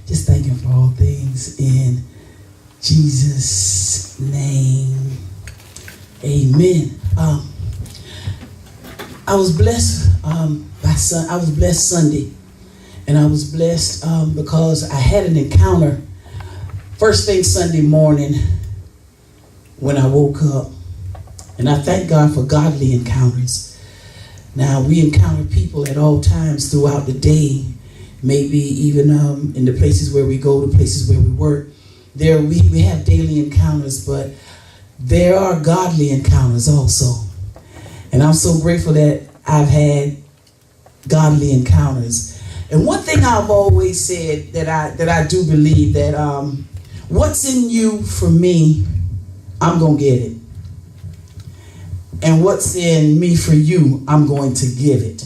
Just thank him for all things in Jesus' name. Amen. I was blessed I was blessed Sunday, and I was blessed because I had an encounter first thing Sunday morning when I woke up, and I thank God for godly encounters. Now, we encounter people at all times throughout the day, maybe even in the places where we go, the places where we work. There we have daily encounters, but there are godly encounters also. And I'm so grateful that I've had godly encounters. And one thing I've always said that I do believe that what's in you for me, I'm going to get it. And what's in me for you, I'm going to give it.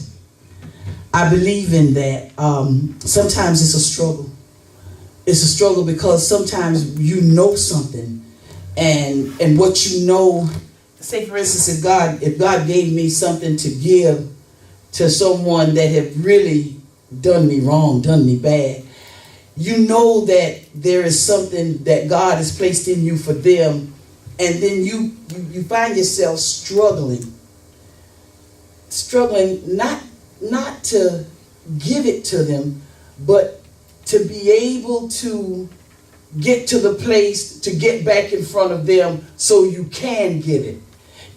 I believe in that. Sometimes it's a struggle. It's a struggle because sometimes you know something, and what you know, say for instance, if God gave me something to give to someone that had really done me wrong, done me bad, you know that there is something that God has placed in you for them, and then you find yourself struggling not to give it to them, but to be able to get to the place to get back in front of them so you can give it.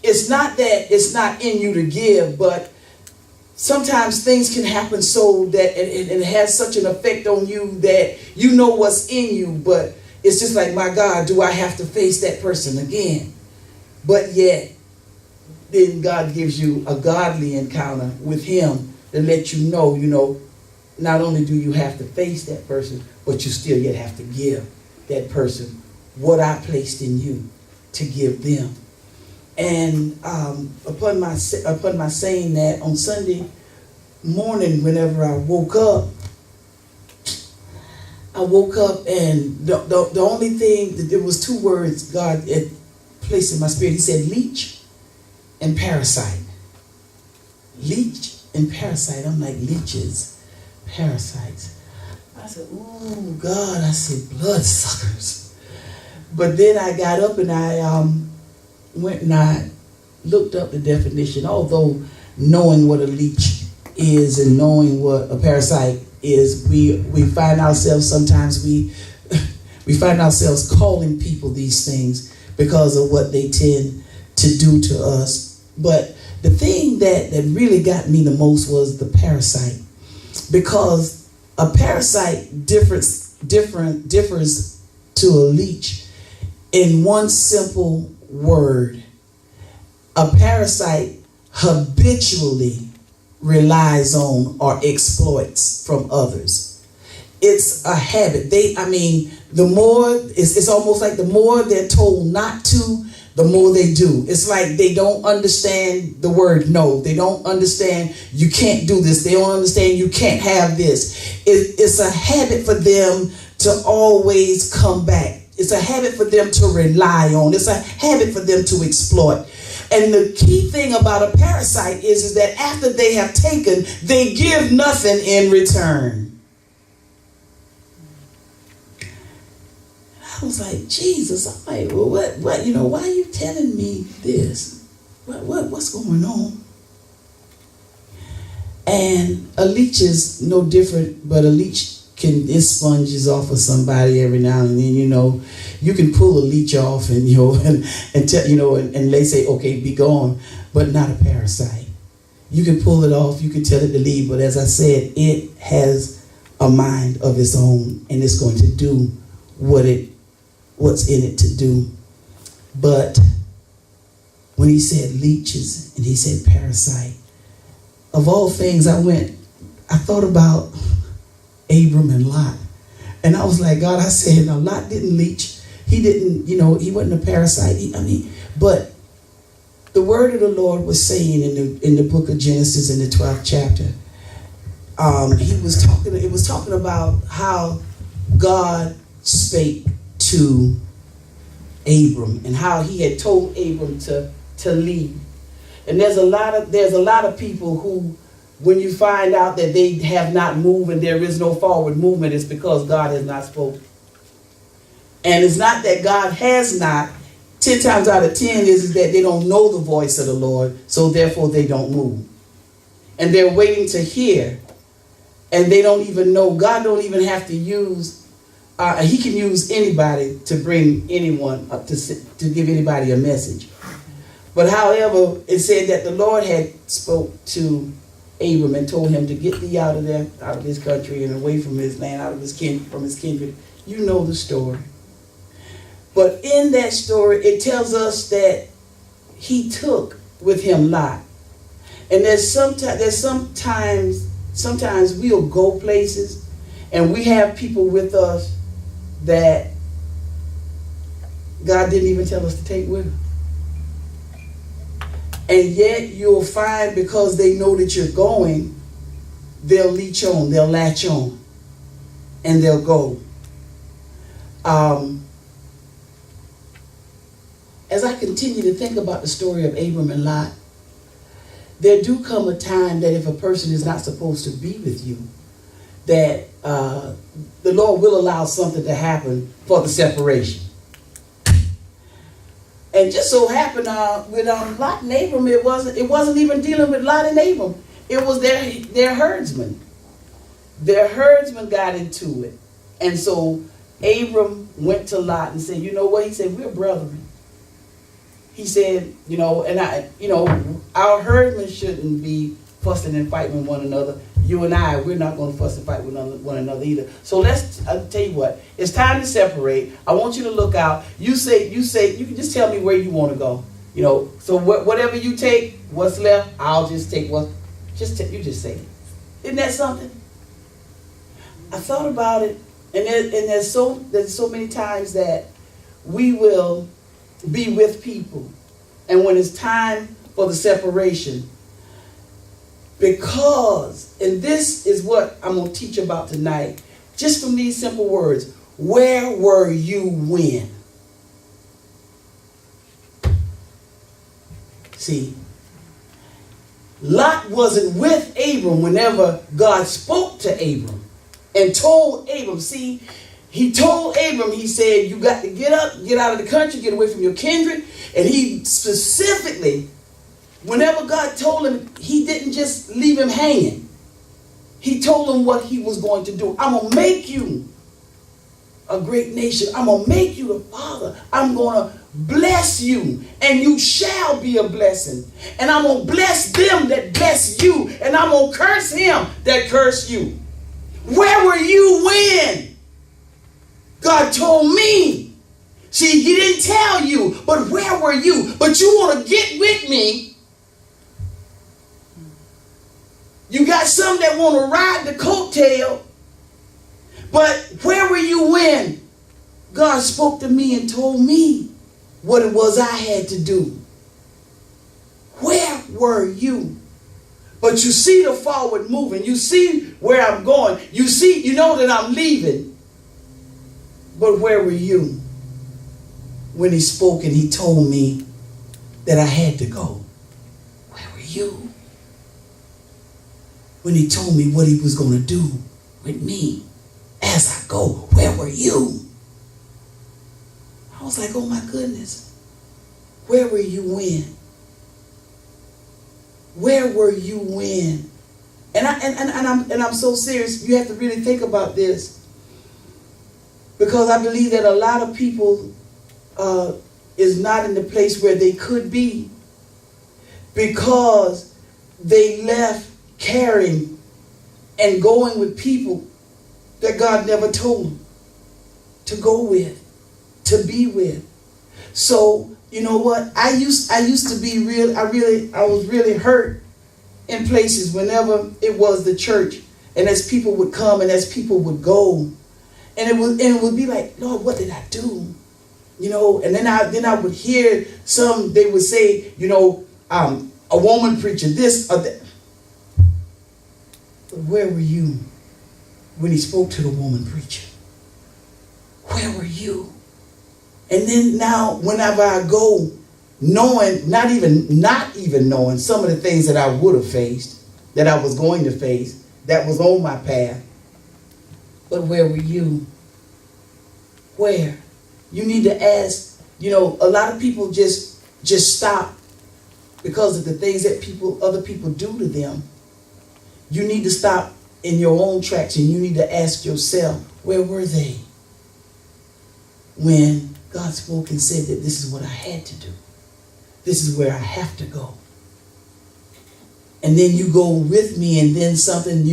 It's not that it's not in you to give, but sometimes things can happen so that it has such an effect on you that you know what's in you, but it's just like, my God, do I have to face that person again? But yet, then God gives you a godly encounter with him to let you know, not only do you have to face that person, but you still yet have to give that person what I placed in you to give them. And upon my saying that, on Sunday morning, whenever I woke up and the only thing, there was two words God had placed in my spirit. He said leech and parasite. Leech and parasite. I'm like, leeches, parasites. I said, ooh, God, I said, bloodsuckers. But then I got up and I went and I looked up the definition, although knowing what a leech is and knowing what a parasite is, we find ourselves sometimes, we find ourselves calling people these things because of what they tend to do to us. But the thing that really got me the most was the parasite, because a parasite differs to a leech in one simple word. A parasite habitually relies on or exploits from others. It's a habit. The more, it's almost like the more they're told not to, the more they do. It's like they don't understand the word no. They don't understand you can't do this. They don't understand you can't have this. It's a habit for them to always come back. It's a habit for them to rely on. It's a habit for them to exploit. And the key thing about a parasite is that after they have taken, they give nothing in return. I was like, Jesus, I'm like, well, what, why are you telling me this? What's going on? And a leech is no different, but a leech it sponges off of somebody every now and then. You can pull a leech off and and they say, okay, be gone, but not a parasite. You can pull it off, you can tell it to leave, but as I said, it has a mind of its own, and it's going to do what's in it to do. But when he said leeches and he said parasite, of all things, I thought about Abram and Lot. And I was like, God, I said, now Lot didn't leech. He didn't, he wasn't a parasite. But the word of the Lord was saying in the book of Genesis in the 12th chapter, it was talking about how God spake to Abram and how he had told Abram to leave. And there's a lot of people who when you find out that they have not moved and there is no forward movement, it's because God has not spoken. And it's not that God has not. 10 times out of 10 is that they don't know the voice of the Lord, so therefore they don't move. And they're waiting to hear, and they don't even know. God don't even have to use, he can use anybody to bring anyone up to give anybody a message. But however, it said that the Lord had spoke to Abram and told him to get thee out of there, out of his country and away from his land, out of his from his kindred. You know the story. But in that story, it tells us that he took with him Lot. And sometimes we'll go places and we have people with us that God didn't even tell us to take with him. And yet you'll find, because they know that you're going, they'll leech on, they'll latch on, and they'll go. As I continue to think about the story of Abram and Lot, there do come a time that if a person is not supposed to be with you, that the Lord will allow something to happen for the separation. And just so happened with Lot and Abram, it wasn't even dealing with Lot and Abram. It was their herdsmen. Their herdsmen got into it. And so Abram went to Lot and said, you know what? He said, we're brethren. He said, our herdsmen shouldn't be fussing and fighting with one another. You and I, we're not going to fuss and fight with one another either. So I'll tell you what, it's time to separate. I want you to look out. You can just tell me where you want to go. So whatever you take, what's left, I'll just take what, you just say it. Isn't that something? I thought about it, and there's so many times that we will be with people, and when it's time for the separation, because, and this is what I'm going to teach about tonight, just from these simple words, where were you when? See, Lot wasn't with Abram whenever God spoke to Abram and told Abram, see, he told Abram, he said, you got to get up, get out of the country, get away from your kindred. And he specifically, whenever God told him, he didn't just leave him hanging. He told him what he was going to do. I'm going to make you a great nation. I'm going to make you the father. I'm going to bless you, and you shall be a blessing. And I'm going to bless them that bless you, and I'm going to curse him that curse you. Where were you when God told me? See, he didn't tell you, but where were you? But you want to get with me. You got some that want to ride the coattail, but where were you when God spoke to me and told me what it was I had to do? Where were you? But you see the forward moving. You see where I'm going. You know that I'm leaving. But where were you when he spoke and he told me that I had to go? Where were you when he told me what he was going to do with me as I go? Where were you? I was like, oh my goodness. Where were you when? Where were you when? And I'm so serious. You have to really think about this, because I believe that a lot of people is not in the place where they could be because they left caring and going with people that God never told them to go with, to be with. So, you know what? I used to be I was really hurt in places whenever it was the church, and as people would come and as people would go, and it would be like, Lord, what did I do? And then I would hear they would say, a woman preaching this or that. But where were you when he spoke to the woman preacher? Where were you? And then now, whenever I go, not even knowing some of the things that I would have faced, that I was going to face, that was on my path. But where were you? Where? You need to ask. You know, a lot of people just stop because of the things that other people do to them. You need to stop in your own tracks and you need to ask yourself, where were they when God spoke and said that this is what I had to do? This is where I have to go. And then you go with me and then something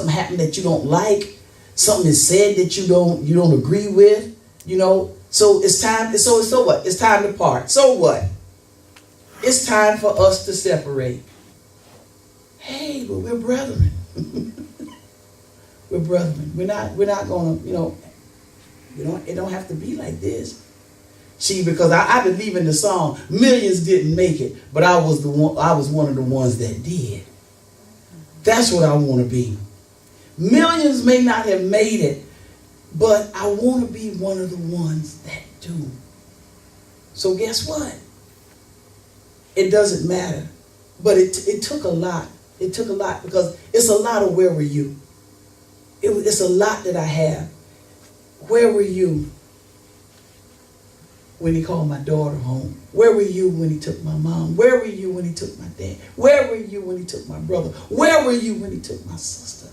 happened that you don't like. Something is said that you don't agree with, So it's time. So what? It's time to part. So what? It's time for us to separate. Hey, but we're brethren. We're brethren. We're not gonna, it don't have to be like this. See, because I believe in the song, millions didn't make it, but I was one of the ones that did. That's what I want to be. Millions may not have made it, but I want to be one of the ones that do. So guess what? It doesn't matter. But it took a lot. It took a lot because it's a lot of where were you? It's a lot that I have. Where were you when he called my daughter home? Where were you when he took my mom? Where were you when he took my dad? Where were you when he took my brother? Where were you when he took my sister?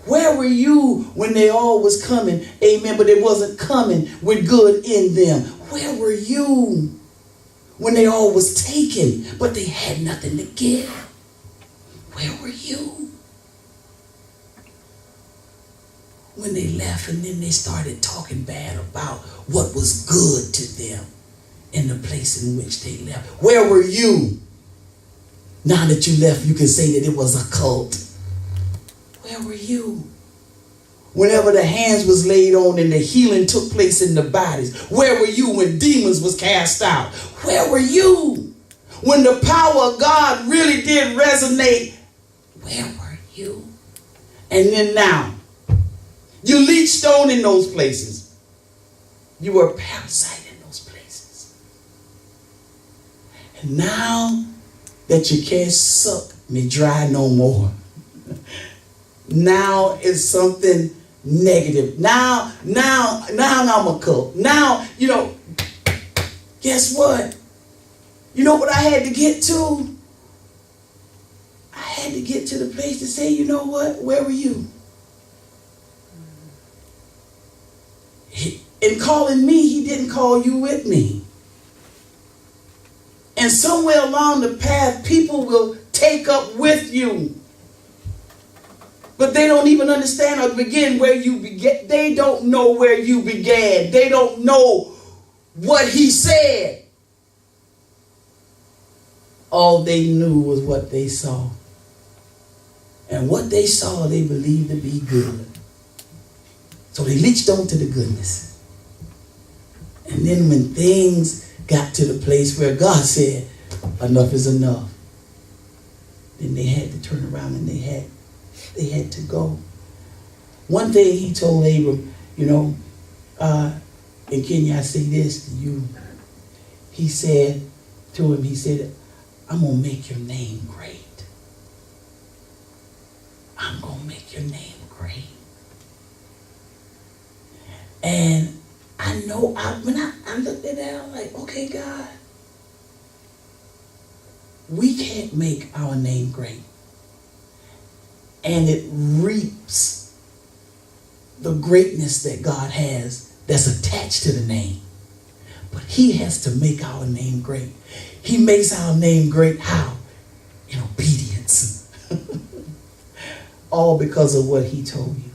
Where were you when they all was coming? Amen. But it wasn't coming with good in them. Where were you when they all was taken, but they had nothing to give? Where were you when they left and then they started talking bad about what was good to them in the place in which they left? Where were you? Now that you left, you can say that it was a cult. Where were you? Whenever the hands was laid on and the healing took place in the bodies. Where were you when demons was cast out? Where were you when the power of God really did resonate? Where were you? And then now, you leached on in those places. You were a parasite in those places. And now that you can't suck me dry no more. Now it's something negative. Now I'm a cult. Now, guess what? You know what I had to get to? I had to get to the place to say, you know what? Where were you? In calling me, he didn't call you with me. And somewhere along the path, people will take up with you. But they don't even understand or begin where you began. They don't know where you began. They don't know what he said. All they knew was what they saw. And what they saw, they believed to be good. So they leached on to the goodness. And then when things got to the place where God said, enough is enough, then they had to turn around and they had to go. One thing he told Abram, and Kenya, I say this to you. He said to him, I'm going to make your name great. I'm going to make your name great. And I know, when I looked at that, I'm like, okay, God, we can't make our name great. And it reaps the greatness that God has that's attached to the name. But he has to make our name great. He makes our name great how? In obedience. All because of what he told you.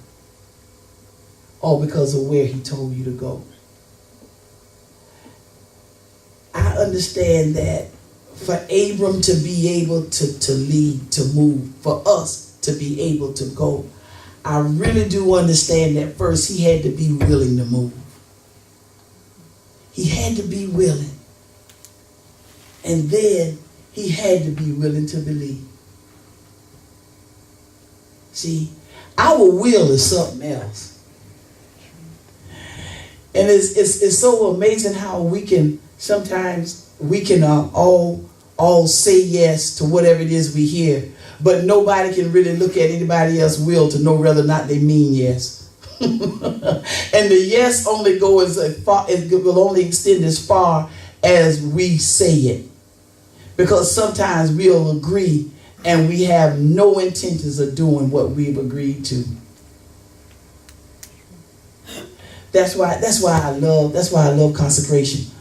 All because of where he told you to go. I understand that for Abram to be able to lead, to move, for us to be able to go, I really do understand that first he had to be willing to move. He had to be willing. And then he had to be willing to believe. See, our will is something else. And it's so amazing how we can sometimes all all say yes to whatever it is we hear, but nobody can really look at anybody else's will to know whether or not they mean yes. And the yes only goes as far, it will only extend as far as we say it. Because sometimes we'll agree and we have no intentions of doing what we've agreed to. That's why I love consecration.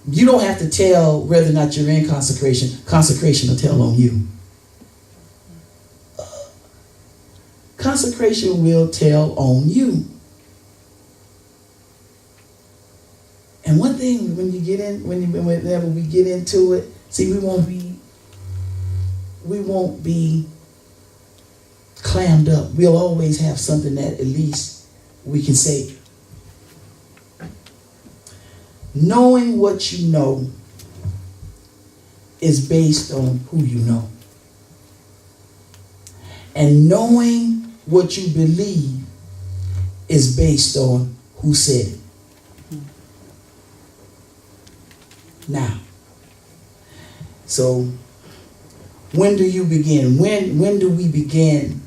You don't have to tell whether or not you're in consecration. Consecration will tell on you. Consecration will tell on you. And one thing, whenever we get into it, see, we won't be clammed up. We'll always have something that at least we can say. Knowing what you know is based on who you know. And knowing what you believe is based on who said it. Now, so when do you begin? When do we begin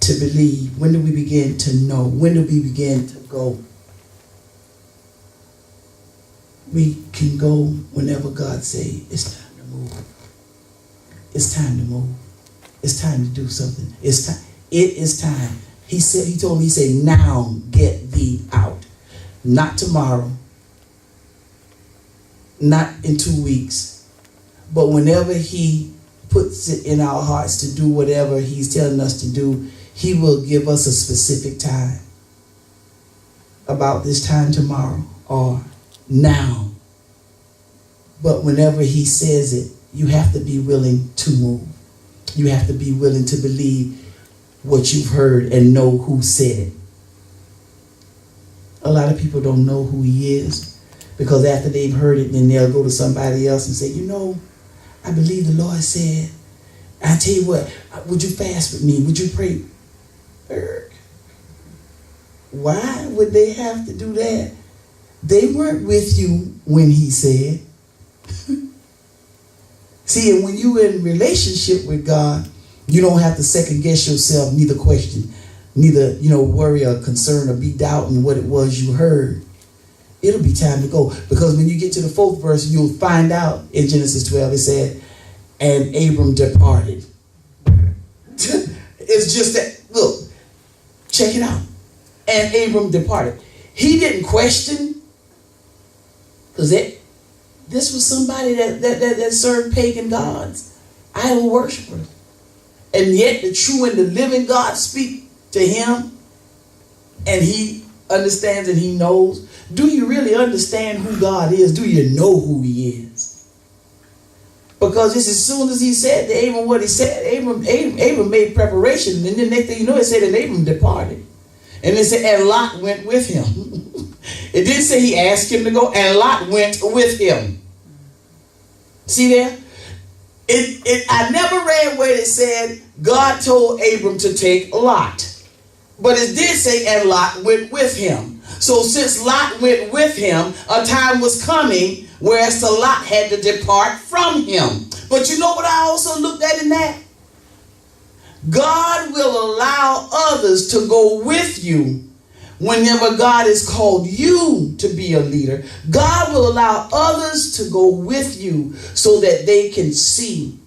to believe? When do we begin to know? When do we begin to go? We can go whenever God say it's time to move. It's time to move. It's time to do something. It's time. It is time. He told me, now get thee out. Not tomorrow. Not in 2 weeks. But whenever he puts it in our hearts to do whatever he's telling us to do, he will give us a specific time. About this time tomorrow or now. But whenever he says it, you have to be willing to move. You have to be willing to believe what you've heard and know who said it. A lot of people don't know who he is because after they've heard it, then they'll go to somebody else and say, I believe the Lord said, I tell you what, would you fast with me? Would you pray? Why would they have to do that? They weren't with you when he said. See, and when you're in relationship with God, you don't have to second guess yourself, neither question, neither, worry or concern or be doubting what it was you heard. It'll be time to go. Because when you get to the 4th verse, you'll find out in Genesis 12, it said, and Abram departed. It's just that, look, check it out. And Abram departed. He didn't question, because this was somebody that served pagan gods, idol worshipers. And yet the true and the living God speak to him, and he understands and he knows. Do you really understand who God is? Do you know who he is? Because just as soon as he said to Abram what he said, Abram made preparation. And then the next thing you know, it said that Abram departed. And it said, and Lot went with him. It didn't say he asked him to go, and Lot went with him. See there? I never read where it said God told Abram to take Lot. But it did say, and Lot went with him. So since Lot went with him, a time was coming whereas the Lot had to depart from him. But you know what I also looked at in that? God will allow others to go with you whenever God has called you to be a leader. God will allow others to go with you so that they can see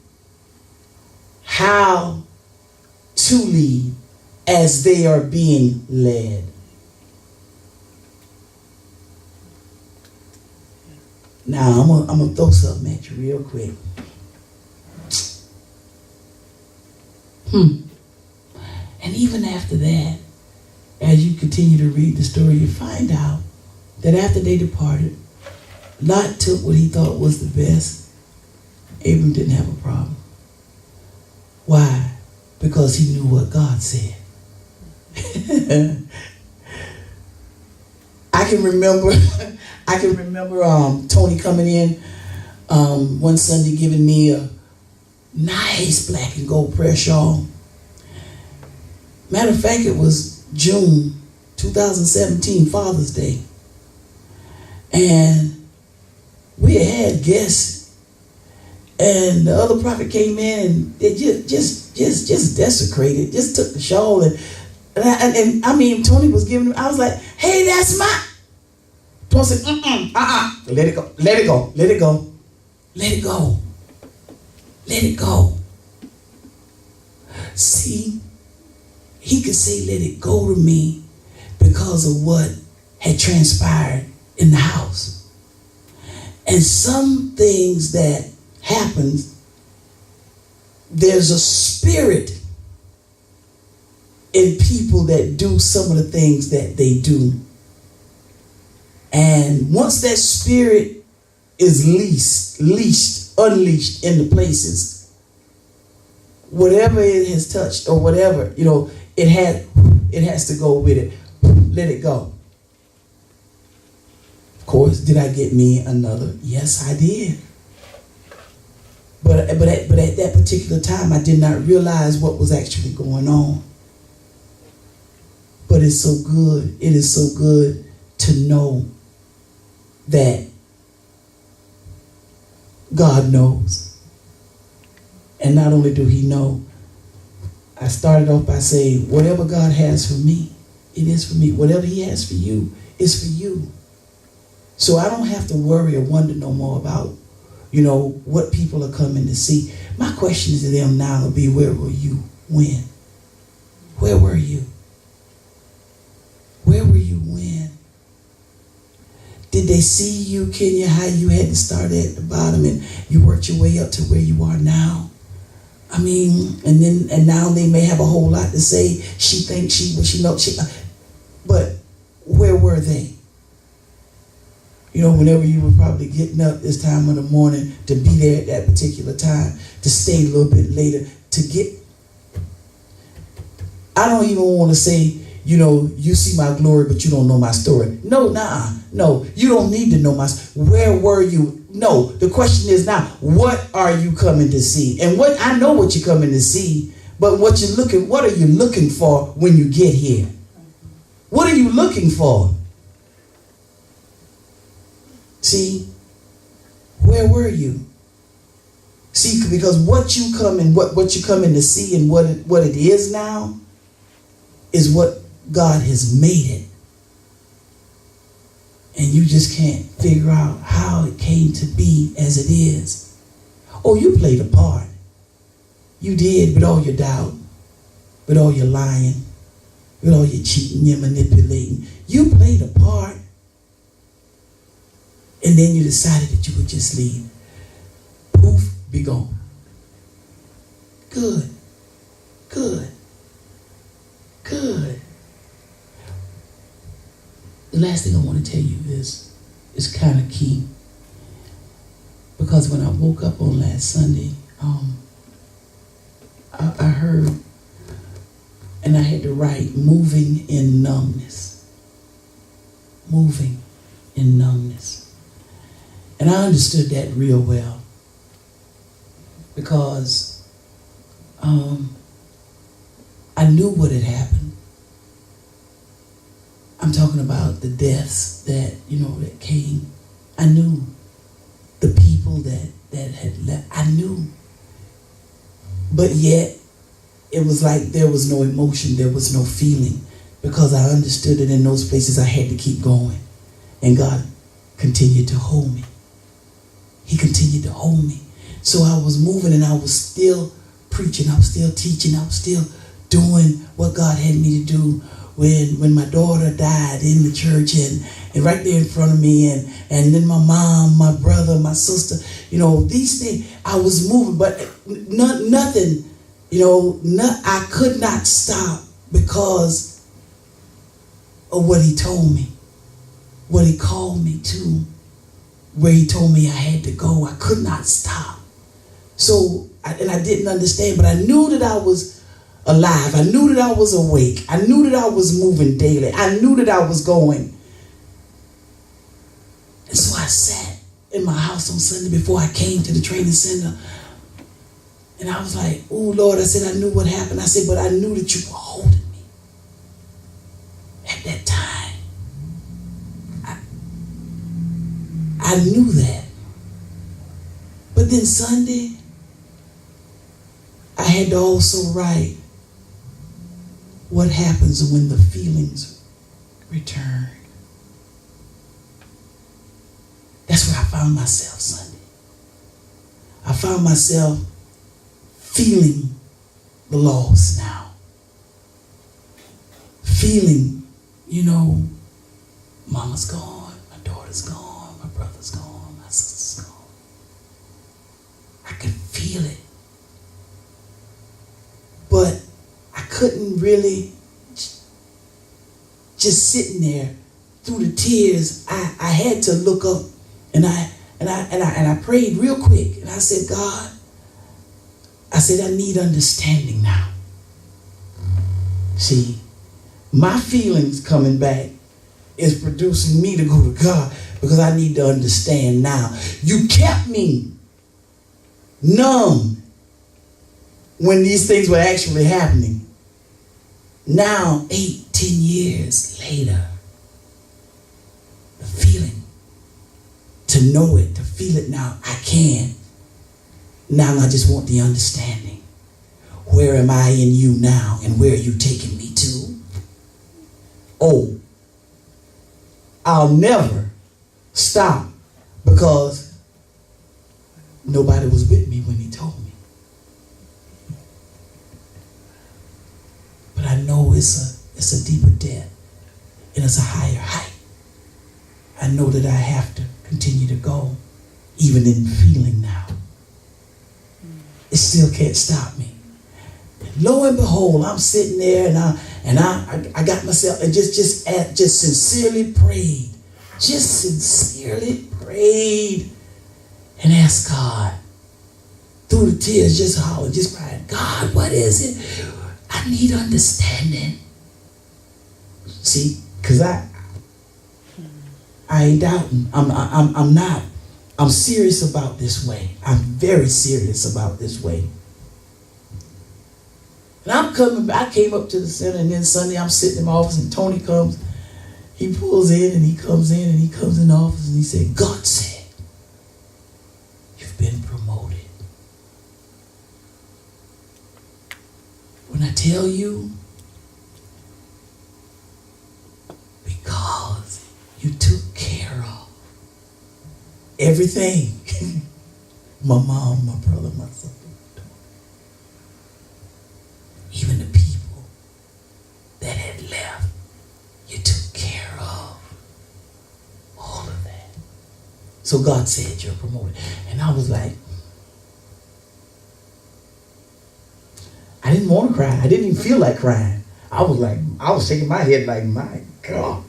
how to lead as they are being led. Now, I'm going to throw something at you real quick. And even after that, as you continue to read the story, you find out that after they departed, Lot took what he thought was the best. Abram didn't have a problem. Why? Because he knew what God said. I can remember Tony coming in one Sunday giving me a nice black and gold prayer shawl. Matter of fact, it was June 2017, Father's Day. And we had guests And the other prophet came in and they just desecrated, just took the shawl and I mean, Tony was giving him, I was like, hey, that's my. Tony said, let it go, let it go, let it go, let it go, let it go. See, he could say, let it go to me because of what had transpired in the house. And some things that happens, there's a spirit in people that do some of the things that they do. And once that spirit is unleashed in the places, whatever it has touched or whatever, it has to go with it. Let it go. Of course, did I get me another? Yes, I did. But at that particular time, I did not realize what was actually going on. But it's so good. It is so good to know that God knows. And not only do he know, I started off by saying, whatever God has for me, it is for me. Whatever he has for you is for you. So I don't have to worry or wonder no more about, what people are coming to see. My question to them now will be, where were you when? Where were you? Where were you when? Did they see you, Kenya, how you had to start at the bottom and you worked your way up to where you are now? I mean, and now they may have a whole lot to say. She thinks but where were they? Whenever you were probably getting up this time of the morning to be there at that particular time, to stay a little bit later, I don't even want to say, you see my glory, but you don't know my story. No, no, you don't need to know my story. Where were you? No, the question is now, what are you coming to see? And I know what you're coming to see, but what are you looking for when you get here? What are you looking for? See, where were you? See, because what you come in to see and what it is now is what God has made it. And you just can't figure out how it came to be as it is. Oh, you played a part. You did, with all your doubt, with all your lying, with all your cheating, your manipulating. You played a part. And then you decided that you would just leave. Poof, be gone. Good. Good. Good. The last thing I want to tell you is kind of key. Because when I woke up on last Sunday, I heard, and I had to write, moving in numbness. Moving in numbness. And I understood that real well. Because I knew what had happened. I'm talking about the deaths that came. I knew the people that had left. I knew. But yet, it was like there was no emotion, there was no feeling. Because I understood that in those places I had to keep going. And God continued to hold me. He continued to hold me. So I was moving and I was still preaching. I was still teaching. I was still doing what God had me to do when my daughter died in the church and right there in front of me and then my mom, my brother, my sister, these things, I was moving, but nothing, I could not stop because of what he told me, what he called me to. Where he told me I had to go. I could not stop. So, I didn't understand, but I knew that I was alive. I knew that I was awake. I knew that I was moving daily. I knew that I was going. And so I sat in my house on Sunday before I came to the training center. And I was like, oh, Lord, I said, I knew what happened. I said, but I knew that you were holding me at that time. I knew that. But But then Sunday, I had to also write what happens when the feelings return. That's where I found myself Sunday. I found myself feeling the loss now. Feeling, mama's gone, my daughter's gone, my brother's gone, my sister's gone. I could feel it. But I couldn't really just sitting there through the tears. I had to look up and I prayed real quick and I said, God, I need understanding now. See, my feelings coming back is producing me to go to God because I need to understand now. You kept me numb when these things were actually happening. Now, 8-10 years later, the feeling, to know it, to feel it now, I can. Now I just want the understanding. Where am I in you now, and where are you taking me to? Oh, I'll never stop because nobody was with me when he told me. But I know it's a deeper depth and it's a higher height. I know that I have to continue to go, even in feeling now. It still can't stop me. And lo and behold, I'm sitting there and I got myself and just sincerely prayed. Just sincerely prayed and asked God through the tears, just hollering, just crying, God, what is it? I need understanding. See, because I ain't doubting. I'm not. I'm serious about this way. I'm very serious about this way. And I came up to the center, and then Sunday I'm sitting in my office and Tony comes. He pulls in and he comes in and he comes in the office and he said, God said, you've been promoted. When I tell you, because you took care of everything. My mom, my brother, my son. Even the people that had left, you took care of all of that. So God said you're promoted. And I was like, I didn't want to cry. I didn't even feel like crying. I was shaking my head like, my God.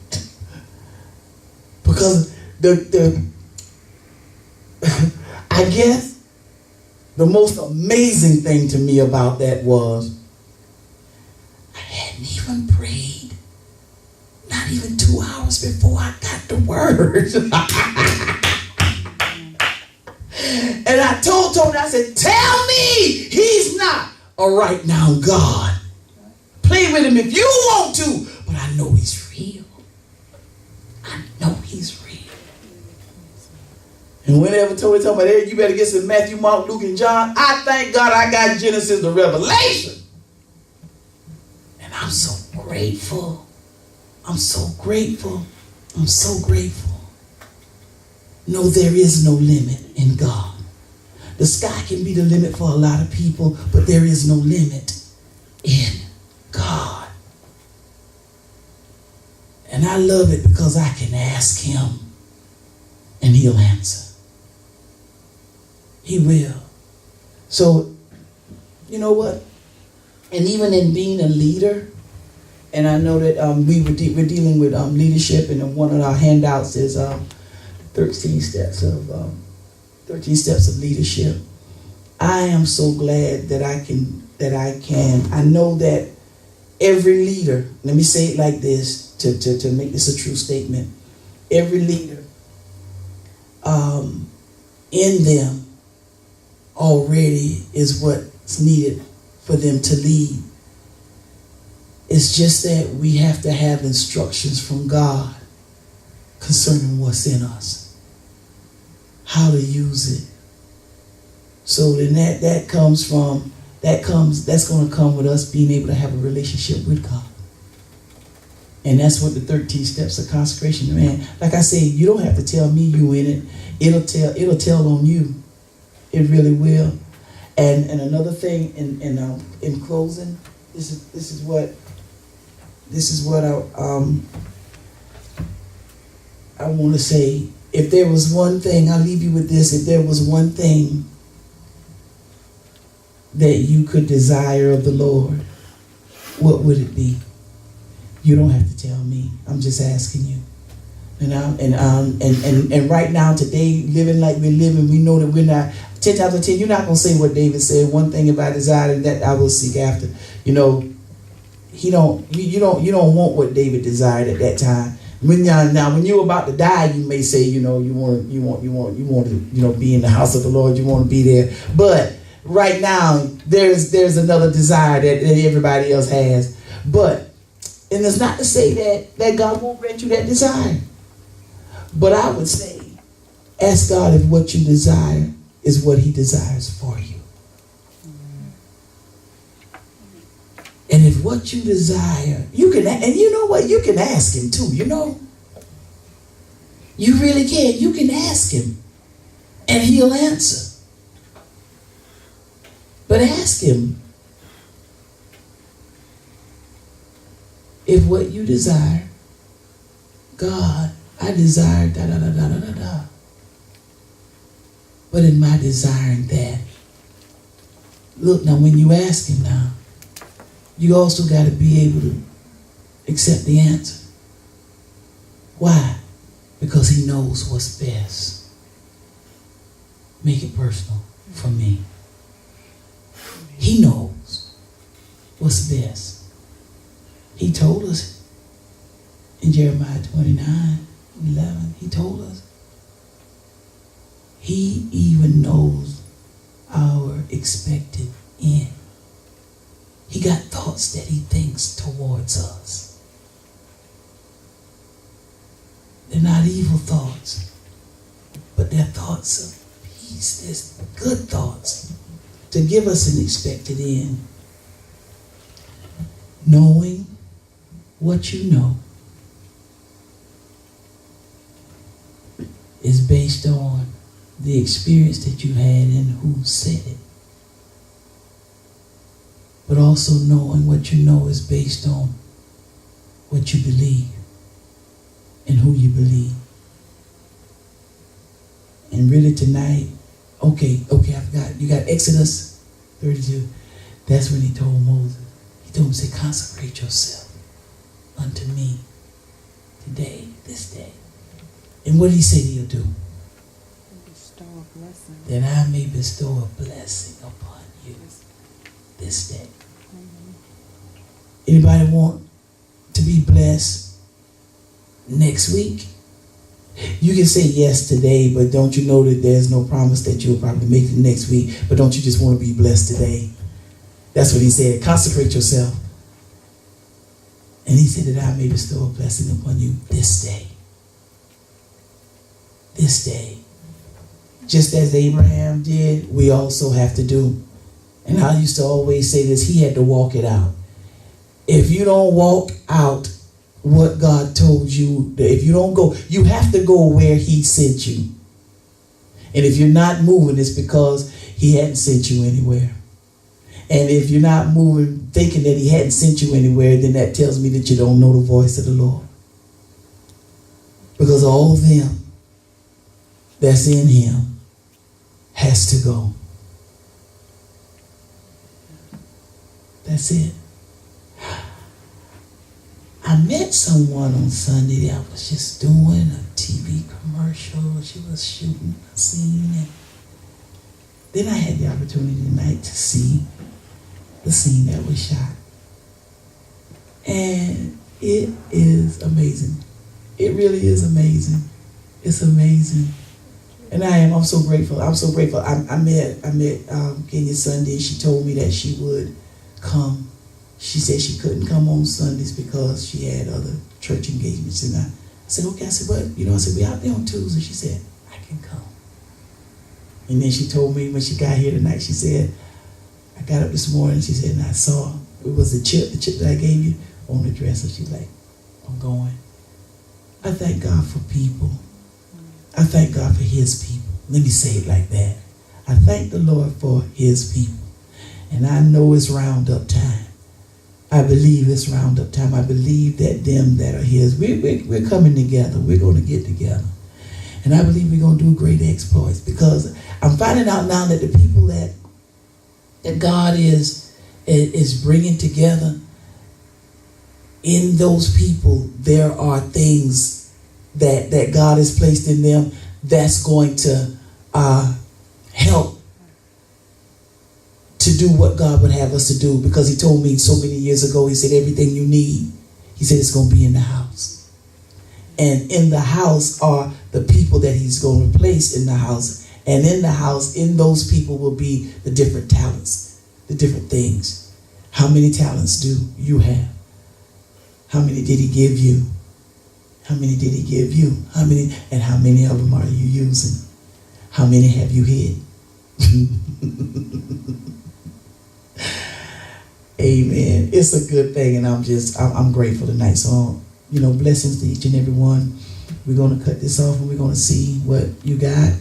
Because I guess the most amazing thing to me about that was I hadn't even prayed, not even 2 hours before I got the word. And I told Tony, I said, tell me he's not a right now God. Play with him if you want to, but I know he's real. I know he's real. And whenever Tony talking about, hey, you better get some Matthew, Mark, Luke, and John, I thank God I got Genesis to Revelation. And I'm so grateful. I'm so grateful. I'm so grateful. No, there is no limit in God. The sky can be the limit for a lot of people, but there is no limit in God. And I love it because I can ask him and he'll answer. He will. So, you know what? And even in being a leader, and I know that we're dealing with leadership, and one of our handouts is 13 steps of leadership. I am so glad that I can. I know that every leader, let me say it like this to make this a true statement. Every leader in them already is what's needed for them to lead. It's just that we have to have instructions from God concerning what's in us, how to use it, So then that's going to come with us being able to have a relationship with God. And that's what the 13 steps of consecration, man. Like I say, you don't have to tell me you in it. It'll tell on you. It really will. And another thing in closing, this is what I want to say. If there was one thing, I'll leave you with this. If there was one thing that you could desire of the Lord, what would it be? You don't have to tell me. I'm just asking you. And right now, today, living like we're living, we know that we're not 10 times out of 10. You're not gonna say what David said. One thing if I desire that I will seek after. You know, you don't want what David desired at that time. When you're about to die, you may say, you want to, be in the house of the Lord. You want to be there. But right now, there's another desire that everybody else has. And it's not to say that God won't grant you that desire. But I would say, ask God if what you desire is what He desires for you. And if what you desire, you can, and you know what? You can ask Him too, You really can. You can ask Him. And He'll answer. But ask Him if what you desire, God, I desire da-da-da-da-da-da. But in my desiring that, look, now when you ask Him now, you also got to be able to accept the answer. Why? Because He knows what's best. Make it personal for me. He knows what's best. He told us in Jeremiah 29:11, He told us. He even knows our expected end. He got thoughts that He thinks towards us. They're not evil thoughts, but they're thoughts of peace. They're good thoughts to give us an expected end. Knowing what you know is based on the experience that you had and who said it. But also knowing what you know is based on what you believe and who you believe. And really tonight, okay, I forgot. You got Exodus 32. That's when He told Moses. He told him, say, consecrate yourself unto me today, this day. And what did He say He'll do? Bestow a blessing. That I may bestow a blessing upon you this day. Anybody want to be blessed next week? You can say yes today, but don't you know that there's no promise that you'll probably make it next week? But don't you just want to be blessed today? That's what He said. Consecrate yourself. And He said that I may bestow a blessing upon you this day. This day. Just as Abraham did, we also have to do. And I used to always say this, he had to walk it out. If you don't walk out what God told you, if you don't go, you have to go where He sent you. And if you're not moving, it's because He hadn't sent you anywhere. And if you're not moving, thinking that He hadn't sent you anywhere, then that tells me that you don't know the voice of the Lord. Because all of them that's in Him has to go. That's it. I met someone on Sunday that was just doing a TV commercial. She was shooting a scene. And then I had the opportunity tonight to see the scene that was shot. And it is amazing. It really is amazing. It's amazing. And I'm so grateful. I'm so grateful. I met Kenya Sunday. She told me that she would come. She said she couldn't come on Sundays because she had other church engagements. And I said, okay. I said, what? I said, we're out there on Tuesday. She said, I can come. And then she told me when she got here tonight, she said, I got up this morning, she said, and I saw it was the chip that I gave you on the dresser. She's like, I'm going. I thank God for people. I thank God for his people. Let me say it like that. I thank the Lord for his people. And I know it's roundup time. I believe it's roundup time. I believe that them that are his, we're coming together. We're going to get together. And I believe we're going to do great exploits, because I'm finding out now that the people that God is bringing together, in those people, there are things that God has placed in them that's going to help to do what God would have us to do. Because he told me so many years ago, he said, everything you need, he said, it's going to be in the house. And in the house are the people that he's going to replace in the house. And in the house, in those people will be the different talents, the different things. How many talents do you have? How many did he give you? How many did he give you? How many, and how many of them are you using? How many have you hid? Amen. It's a good thing, and I'm grateful tonight. So, blessings to each and every one. We're going to cut this off, and we're going to see what you got.